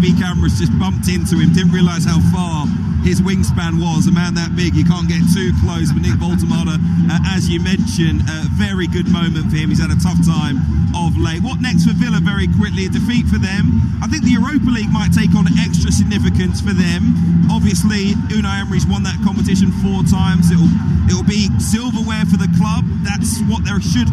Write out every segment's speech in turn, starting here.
TV cameras just bumped into him, didn't realise how far his wingspan was. A man that big, you can't get too close. But Nick Baltimore, as you mentioned, a very good moment for him. He's had a tough time of late. What next for Villa? Very quickly, a defeat for them. I think the Europa League might take on extra significance for them. Obviously, Unai Emery's won that competition 4 times. It'll be silverware for the club. That's what there should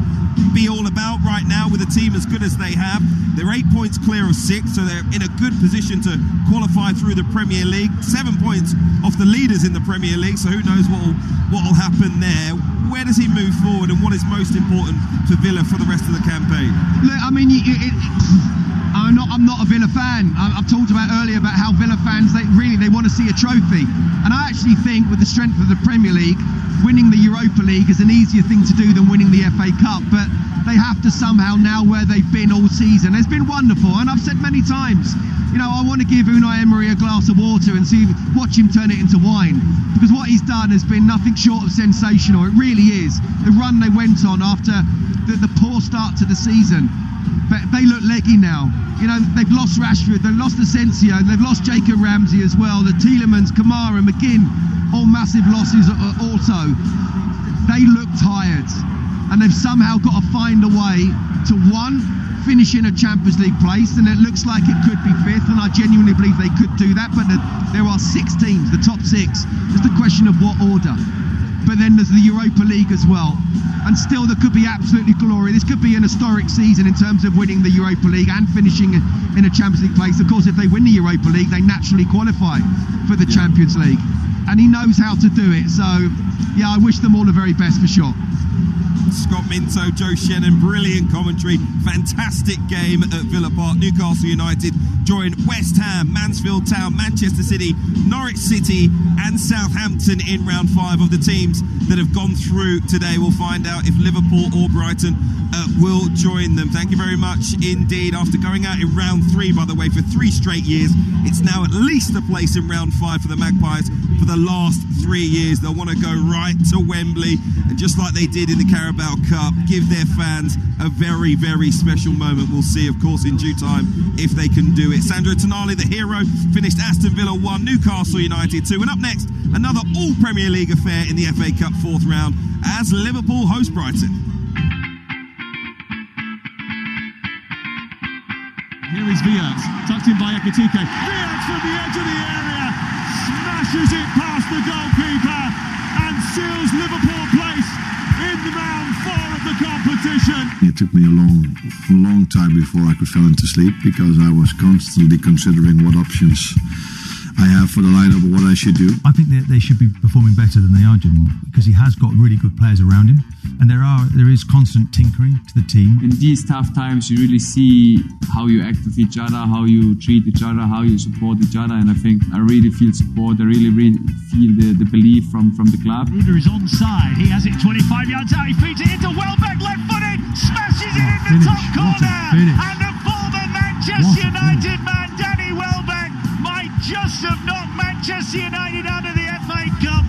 be all about right now with a team as good as they have. They're 8 points clear of 6, so they're in a good position to qualify through the Premier League. 7 points off the leaders in the Premier League, so who knows what will happen there. Where does he move forward, and what is most important for Villa for the rest of the campaign? Look, I mean, I'm not a Villa fan. I've talked about earlier about how Villa fans, they want to see a trophy, and I actually think with the strength of the Premier League, winning the Europa League is an easier thing to do than winning the FA Cup. But they have to somehow, now where they've been all season, it's been wonderful, and I've said many times, I want to give Unai Emery a glass of water and watch him turn it into wine, because what he's done has been nothing short of sensational. It really is. The run they went on after the poor start to the season, but they look leggy now. They've lost Rashford, they've lost Asensio, they've lost Jacob Ramsey as well, the Tielemans, Kamara, McGinn, all massive losses also. They look tired, and they've somehow got to find a way to, one, finish in a Champions League place, and it looks like it could be 5th, and I genuinely believe they could do that, but there are 6 teams, the top 6, just a question of what order. But then there's the Europa League as well, and still there could be absolutely glory. This could be an historic season in terms of winning the Europa League and finishing in a Champions League place. Of course, if they win the Europa League, they naturally qualify for the Champions League, and he knows how to do it. So yeah, I wish them all the very best for sure. Scott Minto, Joe Shannon, brilliant commentary, fantastic game at Villa Park. Newcastle United join West Ham, Mansfield Town, Manchester City, Norwich City and Southampton in round 5 of the teams that have gone through today. We'll find out if Liverpool or Brighton will join them. Thank you very much indeed. After going out in round 3, by the way, for 3 straight years, it's now at least a place in round 5 for the Magpies for the last 3 years. They'll want to go right to Wembley, and just like they did in the Carabao Cup, give their fans a very, very special moment. We'll see, of course, in due time if they can do it. Sandro Tonali, the hero, finished Aston Villa 1, Newcastle United 2. And up next, another all-Premier League affair in the FA Cup 4th round as Liverpool host Brighton. Here is Viert, tucked in by Contatc. Viert from the edge of the area, smashes it past the goalkeeper and seals Liverpool place in round 4 of the competition. It took me a long time before I could fall into sleep, because I was constantly considering what options I have for the lineup or what I should do. I think that they should be performing better than they are doing, because he has got really good players around him, and there is constant tinkering to the team. In these tough times, you really see how you act with each other, how you treat each other, how you support each other, and I think I really feel support. I really feel the belief from the club. Ruder is onside. He has it 25 yards out. He feeds it into Welbeck, left-footed, smashes it in the top corner, and the former Manchester United man, Danny Welbeck, might just have knocked Manchester United out of the FA Cup.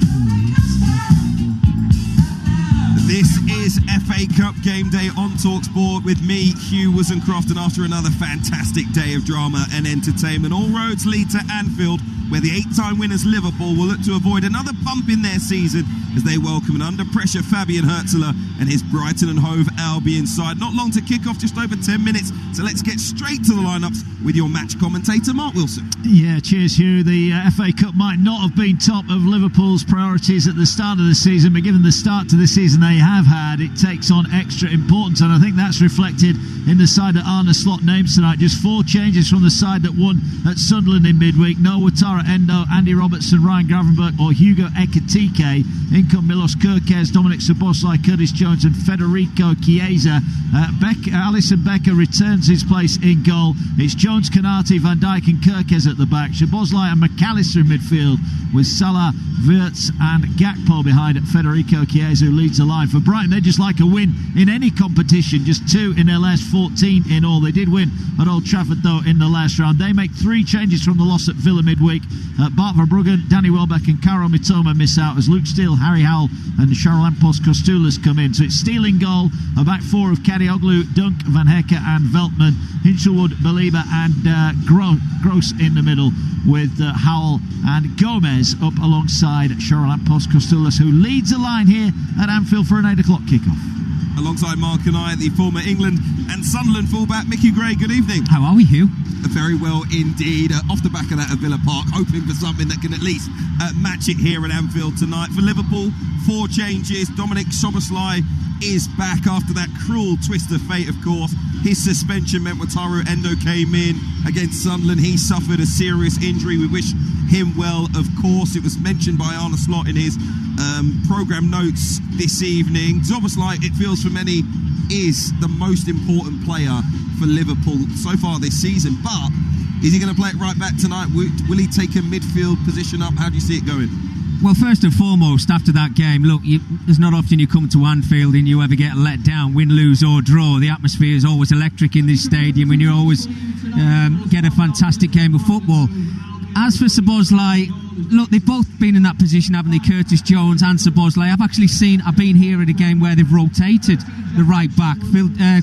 This is FA Cup game day on TalkSport with me, Hugh Wozencroft, and after another fantastic day of drama and entertainment, all roads lead to Anfield, where the 8-time winners Liverpool will look to avoid another bump in their season as they welcome an under-pressure Fabian Hurtzler and his Brighton and Hove Albion side. Not long to kick off, just over 10 minutes, so let's get straight to the lineups with your match commentator, Mark Wilson. Yeah, cheers, Hugh. The FA Cup might not have been top of Liverpool's priorities at the start of the season, but given the start to the season they have had, it takes on extra importance, and I think that's reflected in the side that Arne Slot names tonight. Just 4 changes from the side that won at Sunderland in midweek. No Wataru Endo, Andy Robertson, Ryan Gravenberch or Hugo Ekitike. In come Milos Kerkez, Dominic Szoboszlai, Curtis Jones and Federico Chiesa. Alisson Becker returns his place in goal. It's Jones, Konate, Van Dijk and Kerkez at the back. Szoboszlai and McAllister in midfield, with Salah, Wirtz and Gakpo behind Federico Chiesa, who leads the line. For Brighton, they just like a win in any competition. Just 2 in their last 14 in all. They did win at Old Trafford though in the last round. They make 3 changes from the loss at Villa midweek. Bart Verbruggen, Danny Welbeck and Karol Mitoma miss out as Luke Steele, Harry Gary Howell and Charalampos Kostoulas come in. So it's Steele in goal, a back four of Kadioglu, Dunk, Van Hecke and Veltman, Hinchelwood, Baliba and Gross in the middle, with Howell and Gomez up alongside Charalampos Kostoulas, who leads the line here at Anfield for an 8 o'clock kickoff. Alongside Mark and I, the former England and Sunderland fullback, Mickey Gray. Good evening. How are we, Hugh? Very well indeed. Off the back of that at Villa Park, hoping for something that can at least match it here at Anfield tonight. For Liverpool, 4 changes. Dominic Szoboszlai is back after that cruel twist of fate, of course. His suspension meant Wataru Endo came in against Sunderland. He suffered a serious injury. We wish him well, of course. It was mentioned by Arne Slot in his programme notes this evening. Szoboszlai, it feels for many, is the most important player for Liverpool so far this season. But is he going to play it right back tonight? Will he take a midfield position up? How do you see it going? Well, first and foremost, after that game, look, it's not often you come to Anfield and you ever get let down, win, lose or draw. The atmosphere is always electric in this stadium and you always get a fantastic game of football. As for Szoboszlai, look, they've both been in that position, haven't they? Curtis Jones and Szoboszlai. I've been here at a game where they've rotated the right back.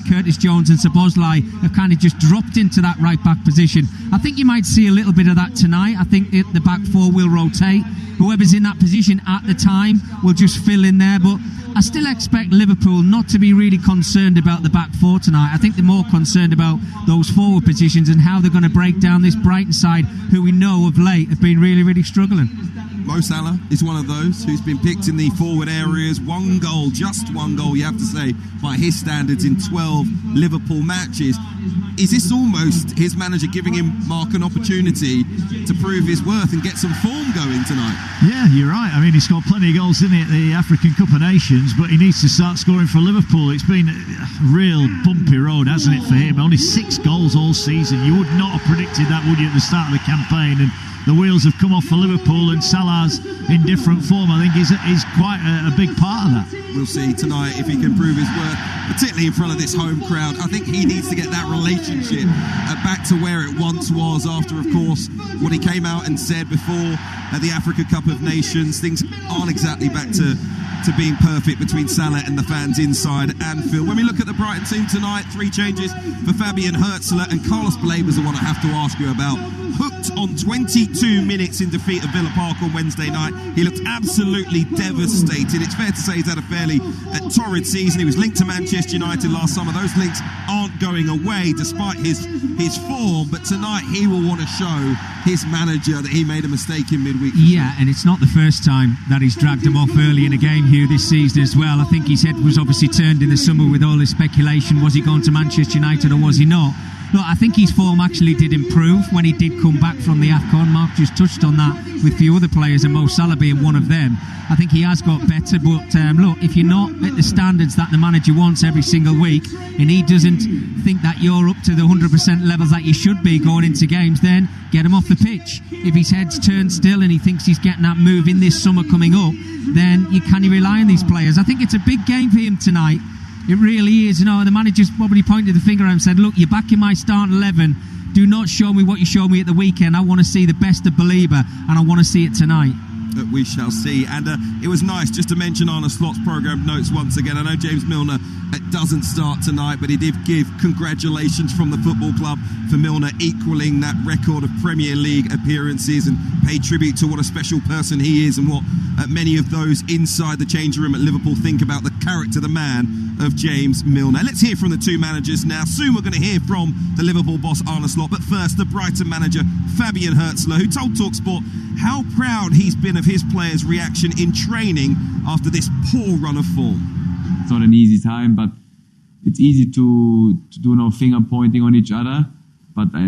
Curtis Jones and Szoboszlai have kind of just dropped into that right back position. I think you might see a little bit of that tonight. I think the back four will rotate. Whoever's in that position at the time will just fill in there. But I still expect Liverpool not to be really concerned about the back four tonight. I think they're more concerned about those forward positions and how they're going to break down this Brighton side, who we know of late have been really, really struggling. Mo Salah is one of those who's been picked in the forward areas. Just one goal, you have to say, by his standards in 12 Liverpool matches. Is this almost his manager giving him, Mark, an opportunity to prove his worth and get some form going tonight? Yeah, you're right. I mean, he's got plenty of goals in it at the African Cup of Nations, but he needs to start scoring for Liverpool. It's been a real bumpy road, hasn't it, for him? Only 6 goals all season. You would not have predicted that, would you, at the start of the campaign? And the wheels have come off for Liverpool, and Salah's in different form. I think he's quite a big part of that. We'll see tonight if he can prove his worth, particularly in front of this home crowd. I think he needs to get that relationship back to where it once was after, of course, what he came out and said before the Africa Cup of Nations. Things aren't exactly back to being perfect between Salah and the fans inside Anfield. When we look at the Brighton team tonight, 3 changes for Fabian Hürzeler, and Carlos Balaba's the one I have to ask you about. Hooked on 22 minutes in defeat at Villa Park on Wednesday night. He looked absolutely devastated. It's fair to say he's had a fairly torrid season. He was linked to Manchester United last summer. Those links aren't going away despite his form, but tonight he will want to show his manager that he made a mistake in midweek. Yeah, and it's not the first time that he's dragged him off early in a game, Hugh, this season as well. I think his head was obviously turned in the summer with all this speculation. Was he going to Manchester United or was he not? Look, I think his form actually did improve when he did come back from the AFCON. Mark just touched on that with a few other players, and Mo Salah being one of them. I think he has got better, but look, if you're not at the standards that the manager wants every single week, and he doesn't think that you're up to the 100% levels that you should be going into games, then get him off the pitch. If his head's turned still and he thinks he's getting that move in this summer coming up, then can you rely on these players? I think it's a big game for him tonight. It really is. You know, the manager's probably pointed the finger at him and said, look, you're back in my starting 11. Do not show me what you showed me at the weekend. I want to see the best of Baliba, and I want to see it tonight. We shall see. And it was nice just to mention Arne Slot's programme notes once again. I know James Milner doesn't start tonight, but he did give congratulations from the football club for Milner equalling that record of Premier League appearances, and pay tribute to what a special person he is and what many of those inside the changing room at Liverpool think about the character, the man of James Milner. Let's hear from the 2 managers now. Soon we're going to hear from the Liverpool boss Arne Slot, but first the Brighton manager Fabian Hürzeler, who told TalkSport how proud he's been of his players' reaction in training after this poor run of form. It's not an easy time, but it's easy to do no finger pointing on each other. But I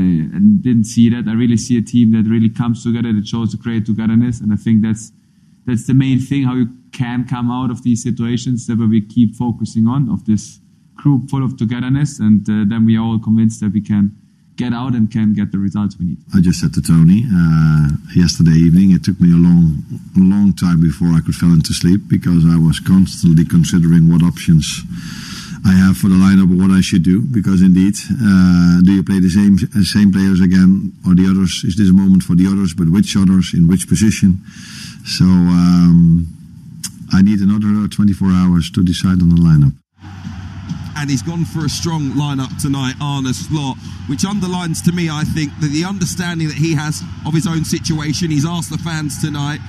didn't see that. I really see a team that really comes together, that shows a great togetherness, and I think that's the main thing, how you can come out of these situations that we keep focusing on, of this group full of togetherness, and then we are all convinced that we can get out and can get the results we need. I just said to Tony yesterday evening, it took me a long time before I could fall into sleep, because I was constantly considering what options I have for the lineup or what I should do. Because indeed, do you play the same players again, or the others? Is this a moment for the others? But which others? In which position? So I need another 24 hours to decide on the lineup. And he's gone for a strong lineup tonight, Arne Slot, which underlines to me, I think, that the understanding that he has of his own situation. He's asked the fans tonight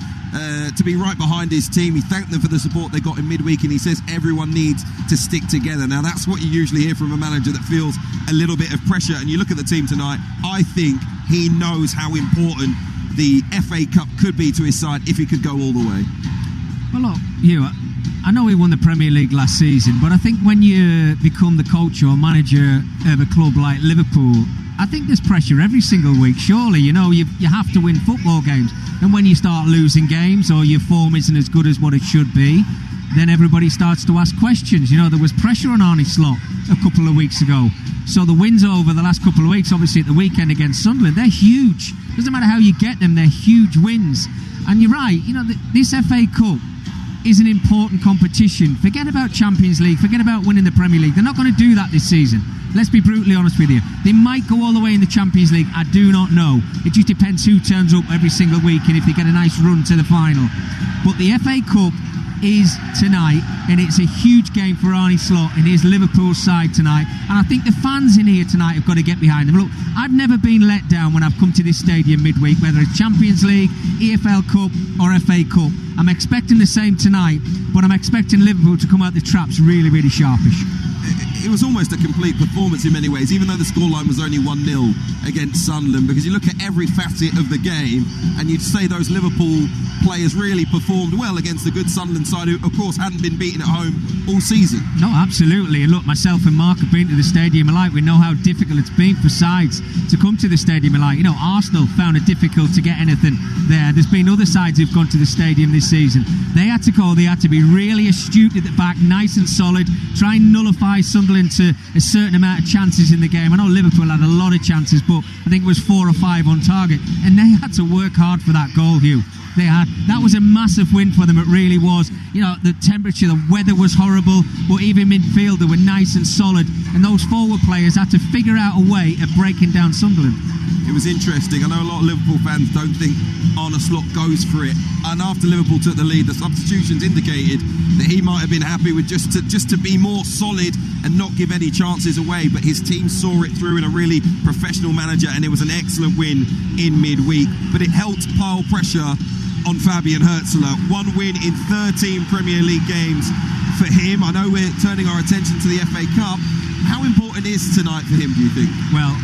to be right behind his team. He thanked them for the support they got in midweek, and he says everyone needs to stick together. Now, that's what you usually hear from a manager that feels a little bit of pressure. And you look at the team tonight, I think he knows how important the FA Cup could be to his side if he could go all the way. Well, look, I know he won the Premier League last season, but I think when you become the coach or manager of a club like Liverpool, I think there's pressure every single week. Surely, you have to win football games. And when you start losing games or your form isn't as good as what it should be, then everybody starts to ask questions. There was pressure on Arne Slot a couple of weeks ago. So the wins over the last couple of weeks, obviously at the weekend against Sunderland, they're huge. Doesn't matter how you get them, they're huge wins. And you're right, this FA Cup is an important competition. Forget about Champions League, forget about winning the Premier League. They're not going to do that this season. Let's be brutally honest with you. They might go all the way in the Champions League, I do not know. It just depends who turns up every single week and if they get a nice run to the final. But the FA Cup is tonight, and it's a huge game for Arne Slot and his Liverpool side tonight. And I think the fans in here tonight have got to get behind them. Look, I've never been let down when I've come to this stadium midweek, whether it's Champions League, EFL Cup or FA Cup. I'm expecting the same tonight, but I'm expecting Liverpool to come out the traps really, really sharpish. It was almost a complete performance in many ways, even though the scoreline was only 1-0 against Sunderland, because you look at every facet of the game and you'd say those Liverpool players really performed well against the good Sunderland side, who of course hadn't been beaten at home all season. No, absolutely. And look, myself and Mark have been to the stadium alike. We know how difficult it's been for sides to come to the stadium alike. Arsenal found it difficult to get anything there. There's been other sides who've gone to the stadium this season. They had to go, they had to be really astute at the back, nice and solid, try and nullify Sunderland to a certain amount of chances in the game. I know Liverpool had a lot of chances, but I think it was 4 or 5 on target, and they had to work hard for that goal, Hugh. That was a massive win for them. It really was. The temperature, the weather was horrible, but even midfield they were nice and solid, and those forward players had to figure out a way of breaking down Sunderland. It was interesting. I know a lot of Liverpool fans don't think Arne Slot goes for it, and after Liverpool took the lead, the substitutions indicated that he might have been happy with just to be more solid and not give any chances away, but his team saw it through in a really professional manager, and it was an excellent win in midweek. But it helped pile pressure on Fabian Hürzeler. 1 win in 13 Premier League games for him. I know we're turning our attention to the FA Cup. How important is tonight for him, do you think? Well,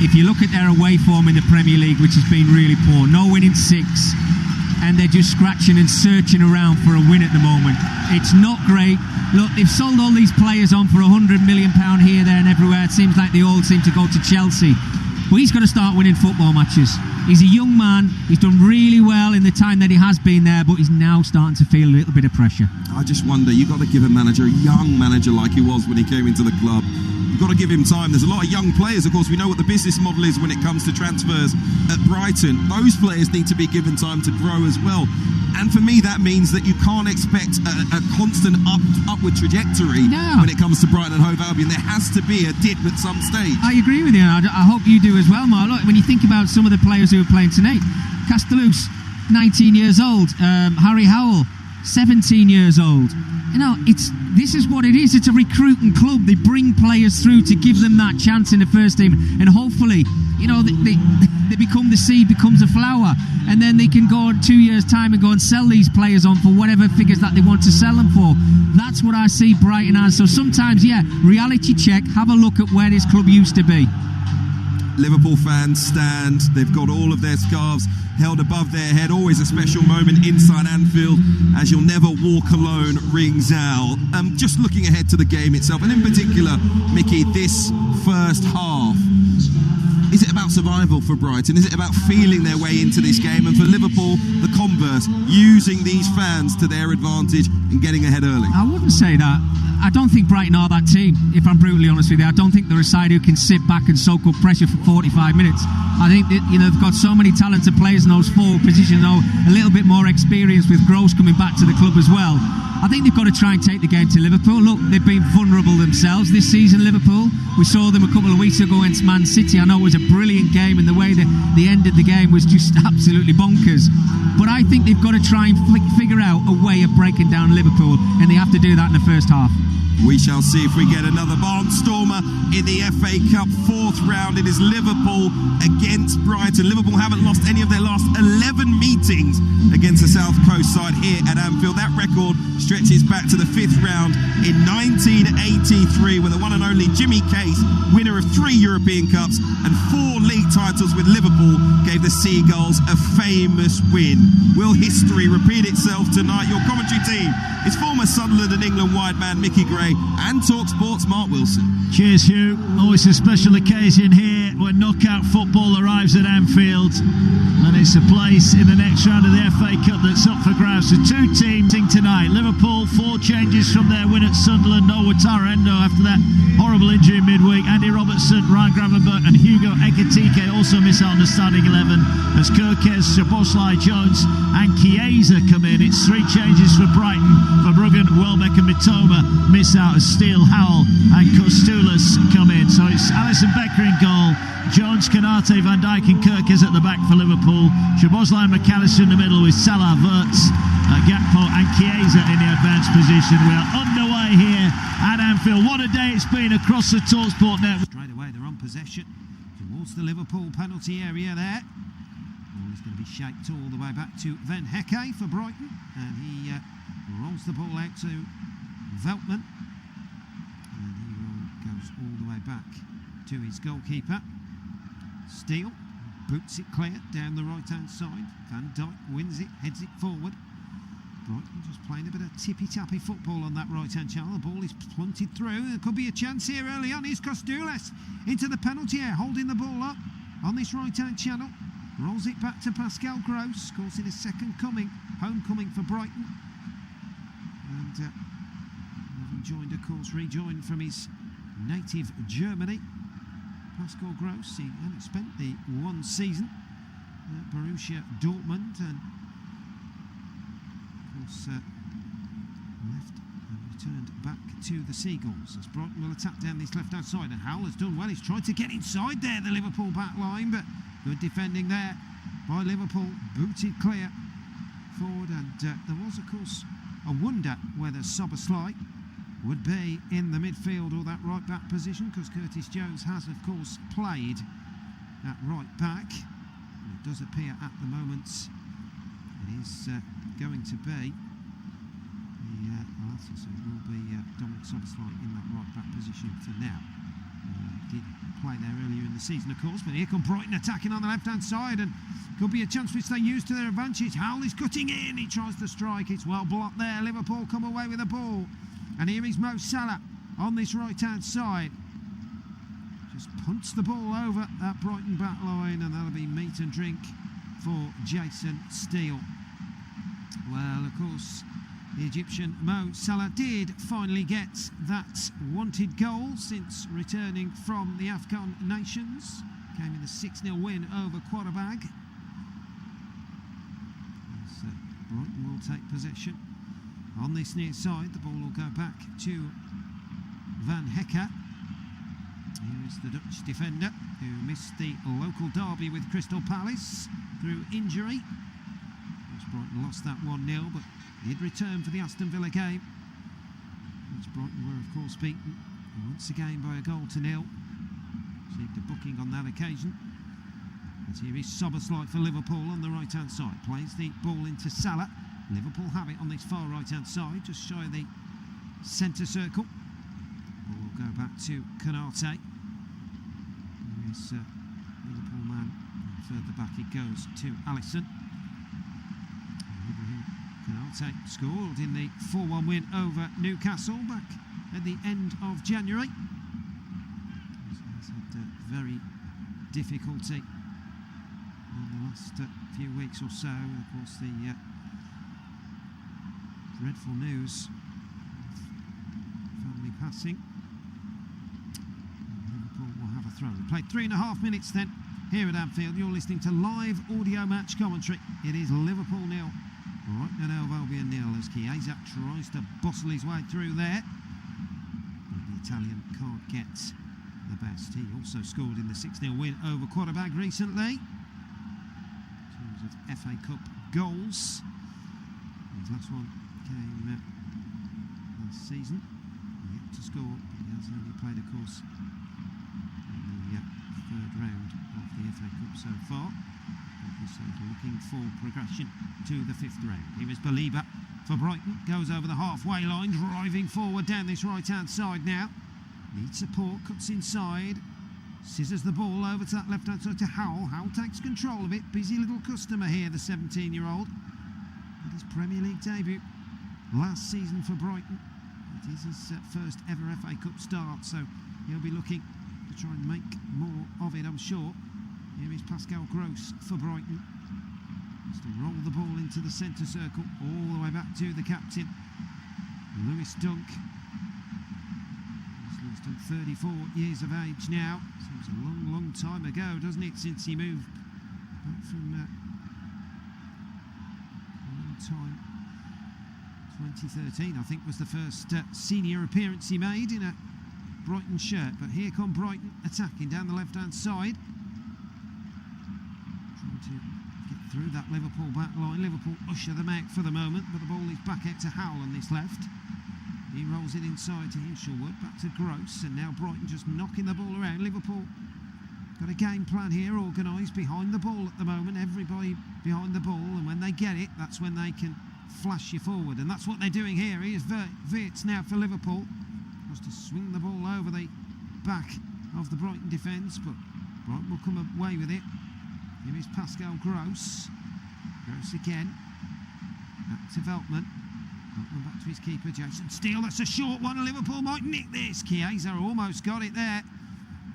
if you look at their away form in the Premier League, which has been really poor, no win in 6, and they're just scratching and searching around for a win at the moment. It's not great. Look, they've sold all these players on for £100 million here, there and everywhere. It seems like they all seem to go to Chelsea. But he's got to start winning football matches. He's a young man. He's done really well in the time that he has been there, but he's now starting to feel a little bit of pressure. I just wonder, you've got to give a young manager like he was when he came into the club. You've got to give him time. There's a lot of young players. Of course, we know what the business model is when it comes to transfers at Brighton. Those players need to be given time to grow as well. And for me, that means that you can't expect a constant upward trajectory when it comes to Brighton and Hove Albion. There has to be a dip at some stage. I agree with you. I hope you do as well, Mark. Look, when you think about some of the players who are playing tonight, Castellous, 19 years old. Harry Howell, 17 years old. This is what it is. It's a recruiting club. They bring players through to give them that chance in the first team, and hopefully, they become the seed, becomes a flower, and then they can go in 2 years' time and go and sell these players on for whatever figures that they want to sell them for. That's what I see Brighton as. So sometimes, reality check. Have a look at where this club used to be. Liverpool fans stand. They've got all of their scarves held above their head. Always a special moment inside Anfield as You'll Never Walk Alone rings out. Just looking ahead to the game itself, and in particular, Mickey, this first half, is it about survival for Brighton? Is it about feeling their way into this game? And for Liverpool, the converse, using these fans to their advantage and getting ahead early? I wouldn't say that. I don't think Brighton are that team, if I'm brutally honest with you. I don't think they're a side who can sit back and soak up pressure for 45 minutes. I think that, they've got so many talented players in those forward positions, a little bit more experience with Gross coming back to the club as well. I think they've got to try and take the game to Liverpool. Look, they've been vulnerable themselves this season, Liverpool. We saw them a couple of weeks ago against Man City. I know it was a brilliant game, and the way they ended the game was just absolutely bonkers. But I think they've got to try and figure out a way of breaking down Liverpool, and they have to do that in the first half. We shall see if we get another barnstormer in the FA Cup fourth round. It is Liverpool against Brighton. Liverpool haven't lost any of their last 11 meetings against the South Coast side here at Anfield. That record stretches back to the fifth round in 1983, when the one and only Jimmy Case, winner of 3 European Cups and 4 league titles with Liverpool, gave the Seagulls a famous win. Will history repeat itself tonight? Your commentary team is former Sunderland and England wide man Mickey Gray and TalkSport's Mark Wilson. Cheers, Hugh. Always a special occasion here when knockout football arrives at Anfield, and it's a place in the next round of the FA Cup that's up for grabs. The 2 teams tonight. Liverpool, 4 changes from their win at Sunderland. No Wataru Endo after that horrible injury midweek. Andy Robertson, Ryan Gravenberch and Hugo Ekitike also miss out on the starting 11 as Kirkes, Szoboszlai, Jones and Chiesa come in. It's 3 changes for Brighton. Verbruggen, Welbeck and Mitoma miss out as Steele, Howell and Kostulas come in. So it's Alisson Becker in goal, Jones, Contatc, Van Dijk and Kirkes at the back for Liverpool. Szoboszlai and McAllister in the middle with Salah, Wirtz, Gakpo and Chiesa in the advanced position. We are underway here at Anfield. What a day it's been across the TalkSport network. Straight away they're on possession towards the Liverpool penalty area there. Ball is going to be shaped all the way back to Van Hecke for Brighton, and he rolls the ball out to Veltman, and he goes all the way back to his goalkeeper Steele, boots it clear down the right hand side. Van Dijk wins it, heads it forward. Brighton just playing a bit of tippy-tappy football on that right-hand channel. The ball is punted through. There could be a chance here early on. Here's Kostulas into the penalty area, holding the ball up on this right-hand channel. Rolls it back to Pascal Gross, of course, in his second homecoming for Brighton. And rejoined from his native Germany. Pascal Gross, he hadn't spent the 1 season at Borussia Dortmund, and left and returned back to the Seagulls as Brighton will attack down this left hand side, and Howell has done well. He's tried to get inside there, the Liverpool back line, but good defending there by Liverpool, booted clear forward, and there was of course a wonder whether Szoboszlai would be in the midfield or that right back position, because Curtis Jones has of course played at right back, and it does appear at the moment it is going to be Dominic Szoboszlai in that right back position for now. Did play there earlier in the season of course, but here come Brighton attacking on the left hand side, and could be a chance which they use to their advantage. Howell is cutting in, he tries to strike, it's well blocked there. Liverpool come away with the ball, and here is Mo Salah on this right hand side, just punts the ball over that Brighton back line, and that'll be meat and drink for Jason Steele. Well, of course, the Egyptian Mo Salah did finally get that wanted goal since returning from the Afghan Nations. Came in a 6-0 win over Qarabag. Brighton will take possession on this near side. The ball will go back to Van Hecke. Here is the Dutch defender who missed the local derby with Crystal Palace through injury. Brighton lost that 1-0, but did return for the Aston Villa game, which Brighton were of course beaten once again by a 1-0. Received a booking on that occasion. And here is Szoboszlai for Liverpool on the right hand side, plays the ball into Salah. Liverpool have it on this far right hand side, just shy of the centre circle. Ball will go back to Contatc. Here is Liverpool man, further back it goes to Alisson. Contatc scored in the 4-1 win over Newcastle back at the end of January. He's had very difficulty in the last few weeks or so. Of course, the dreadful news of family passing. Liverpool will have a throw. We played 3.5 minutes then here at Anfield. You're listening to live audio match commentary. It is Liverpool 0, Brighton and Hove Albion 0 as Chiesa tries to bustle his way through there. But the Italian can't get the best. He also scored in the 6-0 win over Contatc recently. In terms of FA Cup goals, his last one came last season. Yet to score, but he has only played, of course, in the third round of the FA Cup so far. So looking for progression to the 5th round. Here is Belieber for Brighton, goes over the halfway line, driving forward down this right hand side now. Needs support, cuts inside, scissors the ball over to that left hand side to Howell. Howell takes control of it, busy little customer here, the 17-year-old. With his Premier League debut last season for Brighton. It is his first ever FA Cup start, so he'll be looking to try and make more of it, I'm sure. Here is Pascal Gross for Brighton. Has to roll the ball into the centre circle, all the way back to the captain, Lewis Dunk. Lewis Dunk, 34 years of age now. Seems a long, long time ago, doesn't it, since he moved back from a long time. 2013, I think, was the first senior appearance he made in a Brighton shirt. But here come Brighton attacking down the left-hand side. To get through that Liverpool back line. Liverpool usher them out for the moment, but the ball is back out to Howell on this left. He rolls it inside to Hinshelwood, back to Gross, and now Brighton just knocking the ball around. Liverpool got a game plan here, organised behind the ball at the moment. Everybody behind the ball, and when they get it, that's when they can flash you forward, and that's what they're doing here. Here's Wirtz now for Liverpool. Wants to swing the ball over the back of the Brighton defence, but Brighton will come away with it. Here is Pascal Gross. Gross again. Back to Veltman. Veltman back to his keeper, Jason Steele. That's a short one. Liverpool might nick this. Chiesa almost got it there.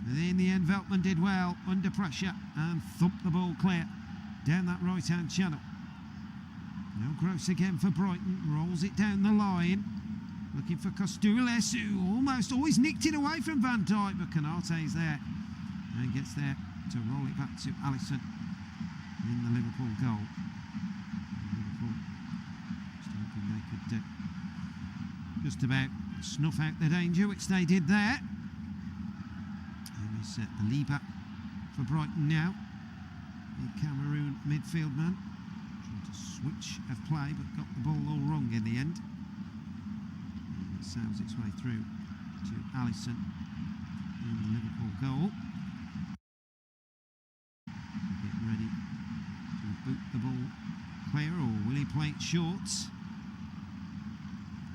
But in the end, Veltman did well under pressure and thumped the ball clear down that right-hand channel. Now Gross again for Brighton. Rolls it down the line. Looking for Costules, who almost always nicked it away from Van Dijk, but Contatec's there and gets there to roll it back to Alisson in the Liverpool goal. Liverpool just hoping they could just about snuff out the danger, which they did there. Here is Belieber for Brighton now. The Cameroon midfield man trying to switch of play, but got the ball all wrong in the end. And it sounds its way through to Alisson in the Liverpool goal. Ready to boot the ball clear, or will he play it short?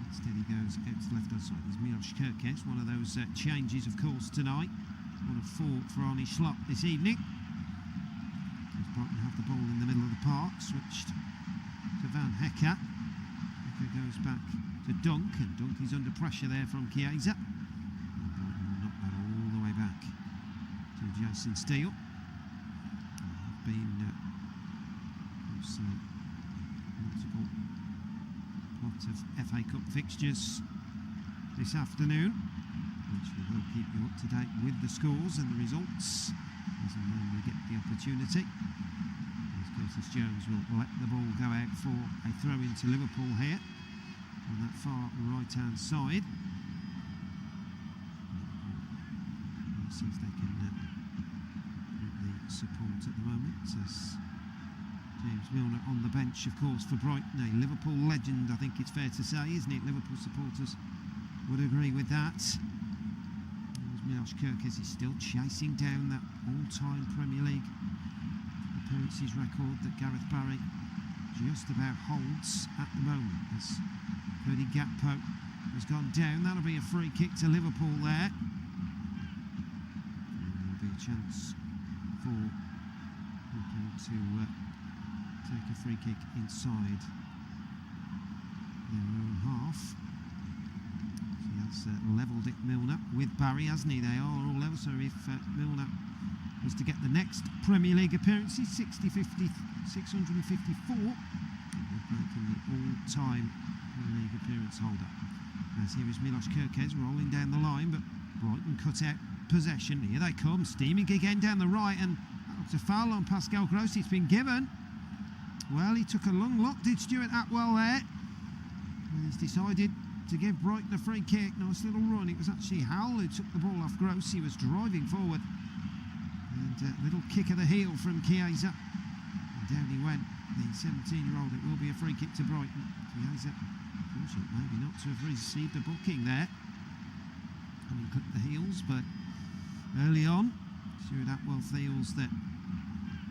Instead he goes out to the left hand side. There's Milos Kerkez, one of those changes of course tonight. 1 of 4 for Arnie Slot this evening. As Brighton have the ball in the middle of the park, switched to Van Hecke. Hecke goes back to Dunk, and Dunk is under pressure there from Chiesa. And Brighton knock that all the way back to Jason Steele. Been multiple lot of FA Cup fixtures this afternoon, which we will keep you up to date with the scores and the results as and when we get the opportunity. As Curtis Jones will let the ball go out for a throw into Liverpool here on that far right hand side. Let's see if they can support at the moment, as James Milner on the bench, of course, for Brighton, a Liverpool legend, I think it's fair to say, isn't it? Liverpool supporters would agree with that. Milos Kerkez is still chasing down that all-time Premier League appearances record that Gareth Barry just about holds at the moment, as Cody Gakpo has gone down. That'll be a free kick to Liverpool there, and there'll be a chance for Liverpool to take a free kick inside their own half. So that's levelled it, Milner, with Barry, hasn't he? They are all level, so if Milner was to get the next Premier League appearances, 654, would make him the all-time Premier League appearance holder. As here is Milos Kerkez rolling down the line, but Brighton cut out possession. Here they come, steaming again down the right, and it's a foul on Pascal Gross. It's been given. Well, he took a long look, did Stuart Atwell there. And he's decided to give Brighton a free kick. Nice little run. It was actually Howell who took the ball off Gross. He was driving forward. And a little kick of the heel from Chiesa. And down he went, the 17-year-old. It will be a free kick to Brighton. Chiesa, fortunate maybe not to have received a booking there. And he clipped the heels, but early on, Stuart Atwell feels that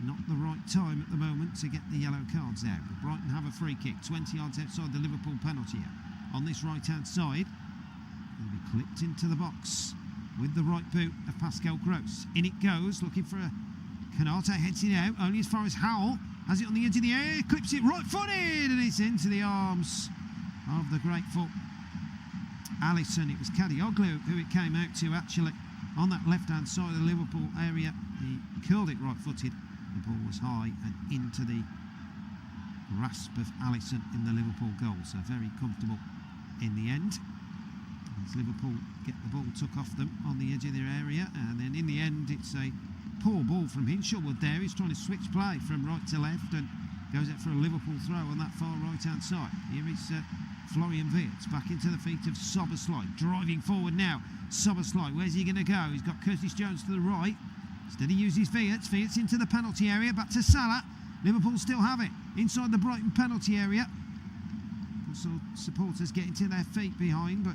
not the right time at the moment to get the yellow cards out. But Brighton have a free kick, 20 yards outside the Liverpool penalty area. On this right-hand side, it'll be clipped into the box with the right boot of Pascal Gross. In it goes, looking for a Contatc, heads it out, only as far as Howell has it on the edge of the area, clips it right-footed, and it's into the arms of the great foot Alisson. It was Kadioglu who it came out to actually on that left-hand side of the Liverpool area. He curled it right-footed. The ball was high and into the grasp of Alisson in the Liverpool goal, so very comfortable in the end. As Liverpool get the ball took off them on the edge of their area, and then in the end it's a poor ball from Hinshelwood there. He's trying to switch play from right to left and goes out for a Liverpool throw on that far right-hand side. Here is Florian Wirtz back into the feet of Szoboszlai, driving forward now. Szoboszlai, where's he going to go? He's got Curtis Jones to the right. Instead he uses Wirtz into the penalty area, back to Salah. Liverpool still have it inside the Brighton penalty area. Also supporters getting to their feet behind, but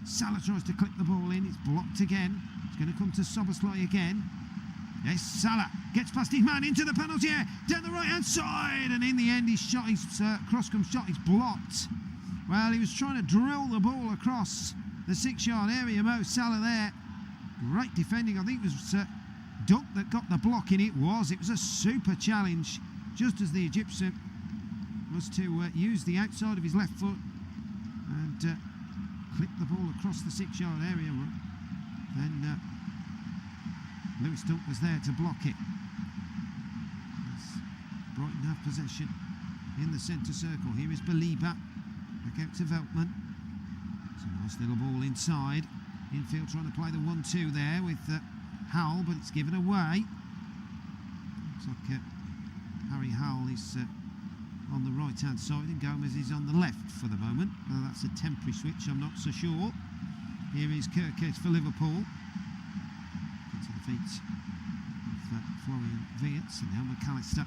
Salah tries to clip the ball in. It's blocked again. It's going to come to Szoboszlai again. Yes, Salah gets past his man into the penalty area, down the right-hand side, and in the end his cross-come shot is blocked. Well, he was trying to drill the ball across the 6-yard area. Mo Salah there, great defending. I think it was Duck that got the block in. It was a super challenge, just as the Egyptian was to use the outside of his left foot and clip the ball across the 6-yard area. Then Lewis Duck was there to block it. As Brighton have possession in the centre circle. Here is Baliba, back out to Veltman. It's a nice little ball inside. Infield trying to play the 1-2 there with Howell, but it's given away. Looks like Harry Howell is on the right-hand side and Gomez is on the left for the moment. That's a temporary switch, I'm not so sure. Here is Kirkes for Liverpool. Into the feet of Florian Wirtz, and now McAllister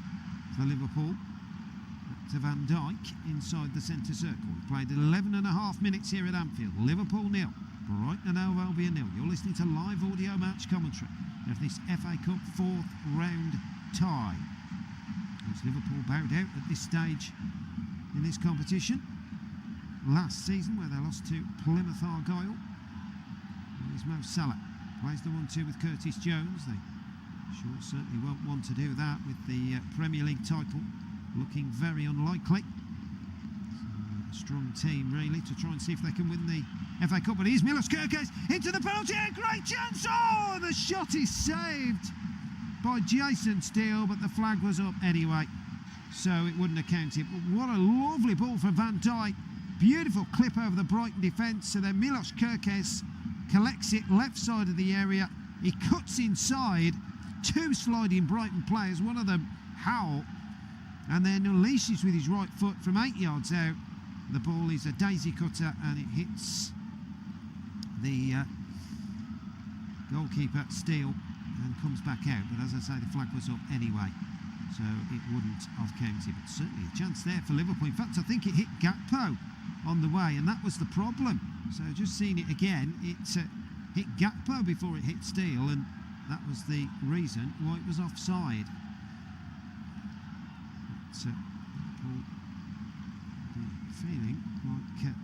for Liverpool. Back to Van Dijk inside the centre circle. We played 11.5 minutes here at Anfield. Liverpool 0. Brighton and Albion 0. You're listening to live audio match commentary of this FA Cup 4th round tie. As Liverpool bowed out at this stage in this competition last season, where they lost to Plymouth Argyle. Here's Mo Salah, plays the 1-2 with Curtis Jones. They certainly won't want to do that with the Premier League title looking very unlikely. A strong team really to try and see if they can win the FA Cup. But here's Milos Kerkez into the penalty area, great chance! Oh, the shot is saved by Jason Steele, but the flag was up anyway, so it wouldn't have counted. But what a lovely ball from Van Dijk, beautiful clip over the Brighton defence. So then Milos Kerkez collects it left side of the area, he cuts inside, 2 sliding Brighton players, one of them Howell, and then unleashes with his right foot from 8 yards out. The ball is a daisy cutter and it hits the goalkeeper Steele and comes back out, but as I say, the flag was up anyway, so it wouldn't have counted. But certainly a chance there for Liverpool. In fact, I think it hit Gakpo on the way, and that was the problem. So just seeing it again, it hit Gakpo before it hit Steele, and that was the reason why it was offside. But Liverpool feeling like that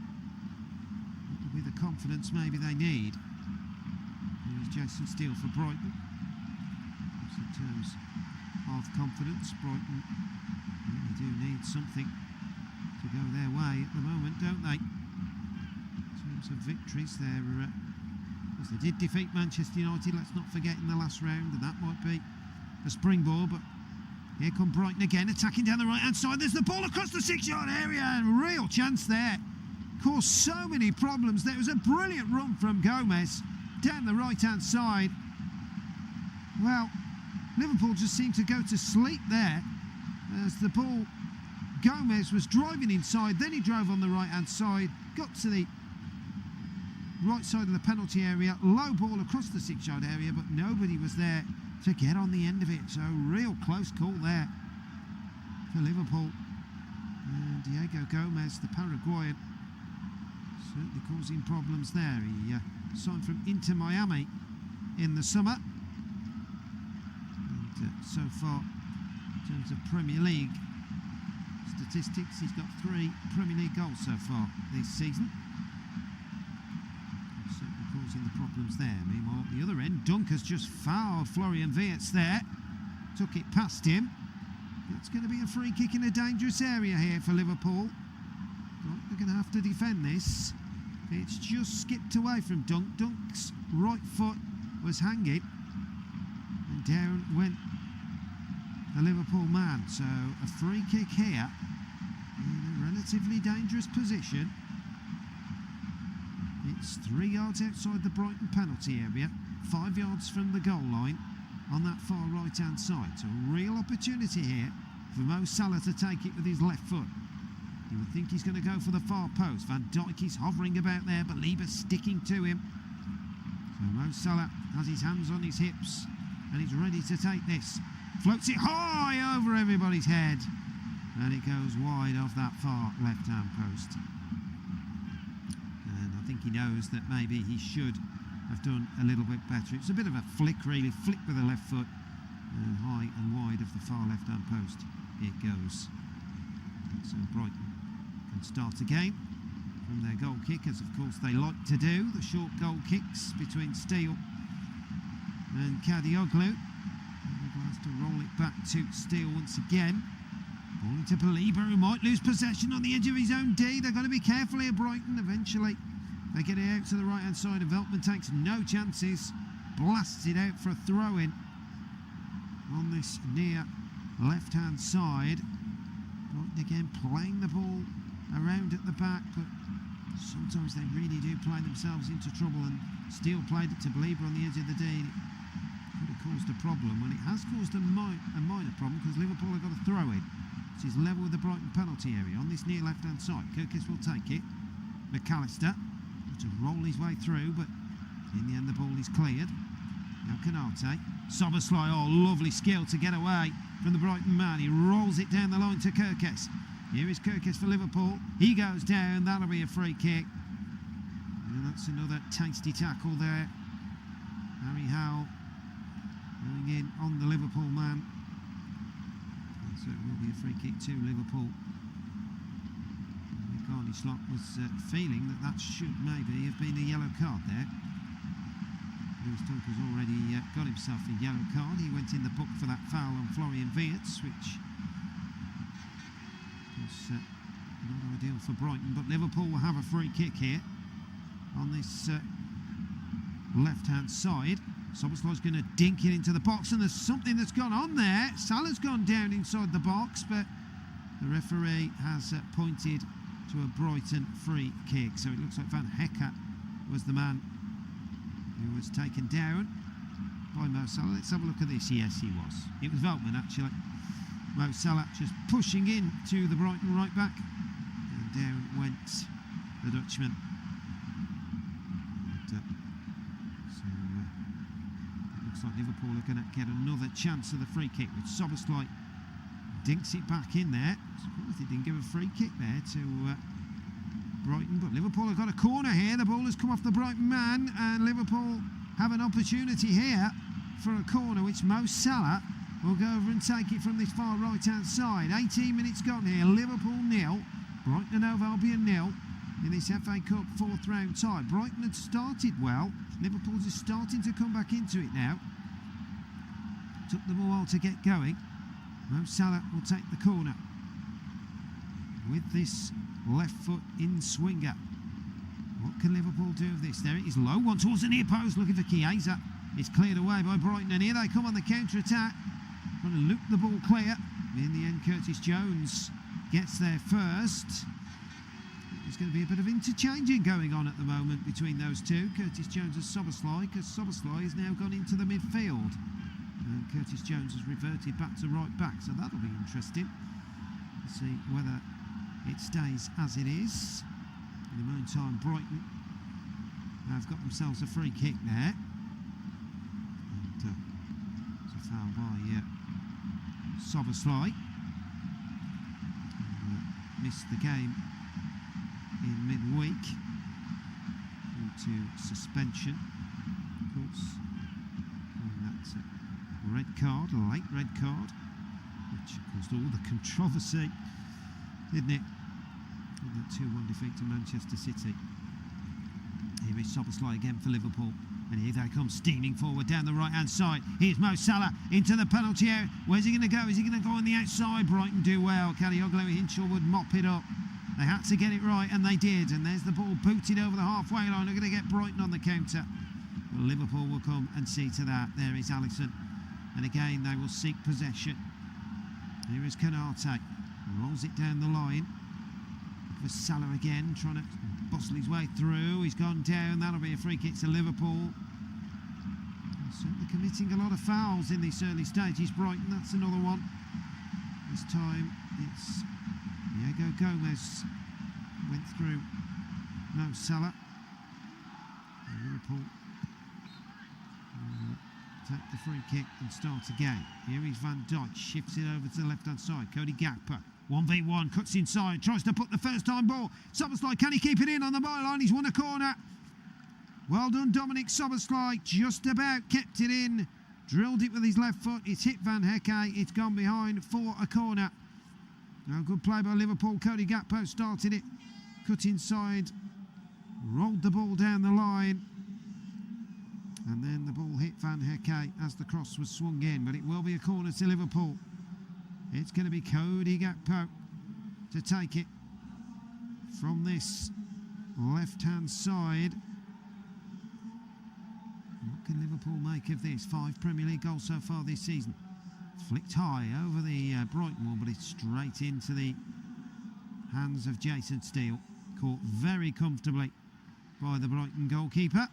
will be the confidence maybe they need. Here's Jason Steele for Brighton. In terms of confidence, Brighton really do need something to go their way at the moment, don't they? In terms of victories, they did defeat Manchester United, let's not forget, in the last round, and that might be a springboard. But here come Brighton again, attacking down the right-hand side. There's the ball across the 6-yard area, and real chance there. Caused so many problems. There was a brilliant run from Gomez down the right-hand side. Well, Liverpool just seemed to go to sleep there as the ball, Gomez was driving inside, then he drove on the right hand side, got to the right side of the penalty area, low ball across the 6-yard area, but nobody was there to get on the end of it. So real close call there for Liverpool. And Diego Gomez, the Paraguayan, certainly causing problems there. He signed from Inter Miami in the summer. And so far, in terms of Premier League statistics, he's got 3 Premier League goals so far this season. Certainly causing the problems there. Meanwhile, at the other end, Dunker's just fouled Florian Wirtz there. Took it past him. It's going to be a free kick in a dangerous area here for Liverpool. They're going to have to defend this. It's just skipped away from Dunk. Dunk's right foot was hanging, and down went the Liverpool man. So a free kick here in a relatively dangerous position. It's 3 yards outside the Brighton penalty area, 5 yards from the goal line on that far right hand side. So a real opportunity here for Mo Salah to take it with his left foot. You would think he's going to go for the far post. Van Dijk is hovering about there, but Lieber's sticking to him. So Mo Salah has his hands on his hips and he's ready to take this. Floats it high over everybody's head, and it goes wide off that far left hand post. And I think he knows that maybe he should have done a little bit better. It's a bit of a flick, really, flick with the left foot, and high and wide of the far left hand post it goes. So Brighton can start again from their goal kick, as of course they like to do, the short goal kicks between Steele and Kadioglu. Has to roll it back to Steele once again. Ball into Belieber, who might lose possession on the edge of his own D. They've got to be careful here, Brighton. Eventually they get it out to the right hand side, and Veltman takes no chances, blasts it out for a throw in on this near left hand side. Brighton again playing the ball around at the back, but sometimes they really do play themselves into trouble, and Steele played it to Belieber on the edge of the D. Could have caused a problem. Well, it has caused a minor problem, because Liverpool have got a throw in. This is level with the Brighton penalty area on this near left hand side. Kirkis will take it. McAllister to roll his way through, but in the end the ball is cleared. Now Contatc, Soboslai, oh lovely skill to get away from the Brighton man. He rolls it down the line to Kirkis. Here is Kirkis for Liverpool. He goes down, that'll be a free kick. And that's another tasty tackle there. Harry Howell going in on the Liverpool man. And so it will be a free kick to Liverpool. Carney Slot was feeling that should maybe have been a yellow card there. Lewis Dunker's already got himself a yellow card. He went in the book for that foul on Florian Wirtz, which was not ideal for Brighton. But Liverpool will have a free kick here on this left-hand side. Soboslai's going to dink it into the box, and there's something that's gone on there. Salah's gone down inside the box, but the referee has pointed to a Brighton free kick. So it looks like Van Hecke was the man who was taken down by Mo Salah. Let's have a look at this. Yes, he was. It was Veltman, actually. Mo Salah just pushing in to the Brighton right back, and down went the Dutchman. So it looks like Liverpool are going to get another chance of the free kick, with Soboslai dinks it back in there. Surprised they didn't give a free kick there to Brighton, but Liverpool have got a corner here. The ball has come off the Brighton man, and Liverpool have an opportunity here for a corner, which Mo Salah will go over and take it from this far right hand side. 18 minutes gone here. Liverpool 0, Brighton and Hove Albion 0 in this FA Cup 4th round tie. Brighton had started well. Liverpool's just starting to come back into it now. Took them a while to get going. Mo Salah will take the corner with this left foot in swinger. What can Liverpool do of this? There it is, low one towards the near post, looking for Chiesa. It's cleared away by Brighton, and here they come on the counter-attack, trying to loop the ball clear. In the end, Curtis Jones gets there first. There's going to be a bit of interchanging going on at the moment between those two, Curtis Jones and Soboslai, because Soboslai has now gone into the midfield. And Curtis Jones has reverted back to right back, so that'll be interesting to see whether it stays as it is. In the meantime, Brighton have got themselves a free kick there. And it's a foul by Sobersley. Missed the game in midweek due to suspension, of course. And that's a red card, a late red card, which caused all the controversy, didn't it? In that 2-1 defeat to Manchester City. Here is Sobersley again for Liverpool. And here they come steaming forward down the right-hand side. Here's Mo Salah into the penalty area. Where's he going to go? Is he going to go on the outside? Brighton do well. Kadioglu Hinshaw would mop it up. They had to get it right, and they did. And there's the ball booted over the halfway line. They're going to get Brighton on the counter. Well, Liverpool will come and see to that. There is Alisson. And again, they will seek possession. Here is Contatc. Rolls it down the line. For Salah again, trying to bustle his way through. He's gone down. That'll be a free kick to Liverpool. They're certainly committing a lot of fouls in these early stages. Brighton, that's another one. This time it's Diego Gomez went through Mo Salah. And Liverpool take the free kick and start again. Here is Van Dijk, shifts it over to the left hand side. Cody Gakpo 1v1, cuts inside, tries to put the first time ball. Sobersley, can he keep it in on the byline? He's won a corner. Well done, Dominic Sobersley, just about kept it in, drilled it with his left foot. It's hit Van Hecke, it's gone behind for a corner. Now, good play by Liverpool. Cody Gakpo started it, cut inside, rolled the ball down the line, and then the ball hit Van Hecke as the cross was swung in. But it will be a corner to Liverpool. It's going to be Cody Gakpo to take it from this left-hand side. What can Liverpool make of this? 5 Premier League goals so far this season. Flicked high over the Brighton one, but it's straight into the hands of Jason Steele. Caught very comfortably by the Brighton goalkeeper.